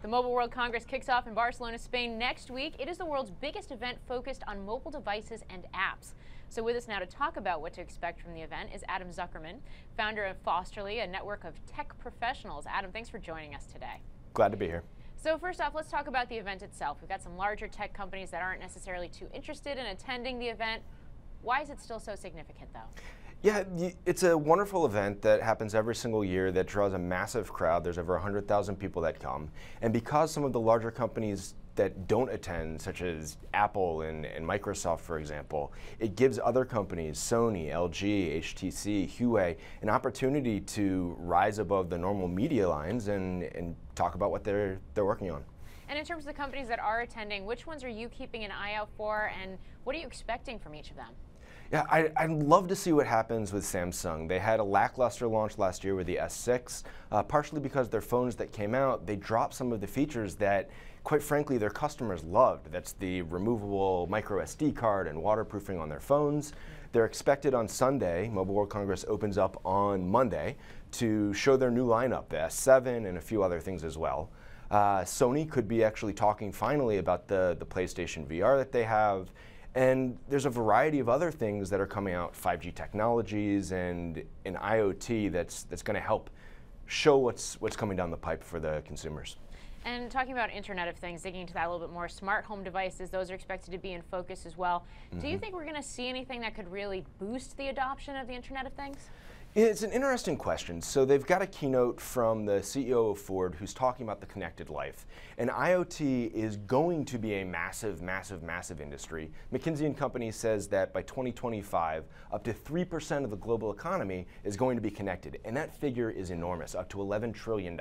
The Mobile World Congress kicks off in Barcelona, Spain next week. It is the world's biggest event focused on mobile devices and apps. So with us now to talk about what to expect from the event is Adam Zuckerman, founder of Fosterly, a network of tech professionals. Adam, thanks for joining us today. Glad to be here. So first off, let's talk about the event itself. We've got some larger tech companies that aren't necessarily too interested in attending the event. Why is it still so significant, though? Yeah, it's a wonderful event that happens every single year that draws a massive crowd. There's over 100,000 people that come. And because some of the larger companies that don't attend, such as Apple and Microsoft, for example, it gives other companies, Sony, LG, HTC, Huawei, an opportunity to rise above the normal media lines and talk about what they're working on. And in terms of the companies that are attending, which ones are you keeping an eye out for, and what are you expecting from each of them? Yeah, I'd love to see what happens with Samsung. They had a lackluster launch last year with the S6, partially because their phones that came out, they dropped some of the features that, quite frankly, their customers loved. That's the removable micro SD card and waterproofing on their phones. They're expected on Sunday. Mobile World Congress opens up on Monday to show their new lineup, the S7 and a few other things as well. Sony could be actually talking finally about the PlayStation VR that they have. And there's a variety of other things that are coming out, 5G technologies and an IoT that's going to help show what's coming down the pipe for the consumers. And talking about Internet of Things, digging into that a little bit more, smart home devices, those are expected to be in focus as well. Do you think we're going to see anything that could really boost the adoption of the Internet of Things? It's an interesting question. So they've got a keynote from the CEO of Ford who's talking about the connected life. And IoT is going to be a massive, massive, massive industry. McKinsey & Company says that by 2025, up to 3% of the global economy is going to be connected. And that figure is enormous, up to $11 trillion.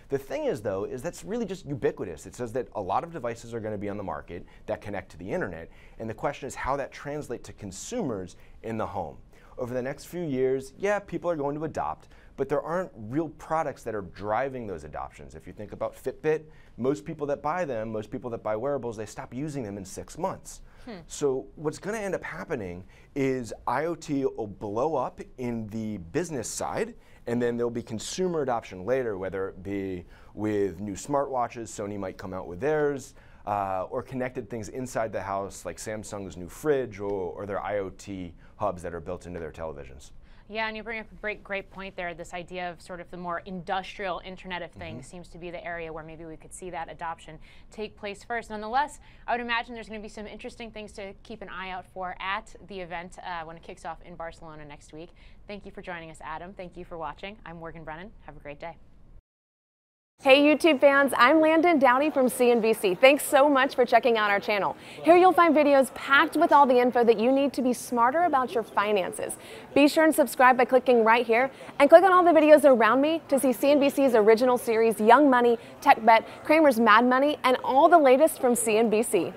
The thing is, though, is that's really just ubiquitous. It says that a lot of devices are going to be on the market that connect to the internet. And the question is how that translates to consumers in the home. Over the next few years, yeah, people are going to adopt, but there aren't real products that are driving those adoptions. If you think about Fitbit, most people that buy them, most people that buy wearables, they stop using them in 6 months. So what's going to end up happening is IoT will blow up in the business side, and then there'll be consumer adoption later, whether it be with new smartwatches, Sony might come out with theirs, or connected things inside the house like Samsung's new fridge or their IoT hubs that are built into their televisions. Yeah, and you bring up a great point there. This idea of sort of the more industrial Internet of Things seems to be the area where maybe we could see that adoption take place first. Nonetheless, I would imagine there's going to be some interesting things to keep an eye out for at the event when it kicks off in Barcelona next week. Thank you for joining us, Adam. Thank you for watching. I'm Morgan Brennan. Have a great day. Hey YouTube fans, I'm Landon Downey from CNBC. Thanks so much for checking out our channel. Here you'll find videos packed with all the info that you need to be smarter about your finances. Be sure and subscribe by clicking right here and click on all the videos around me to see CNBC's original series Young Money, Tech Bet, Kramer's Mad Money, and all the latest from CNBC.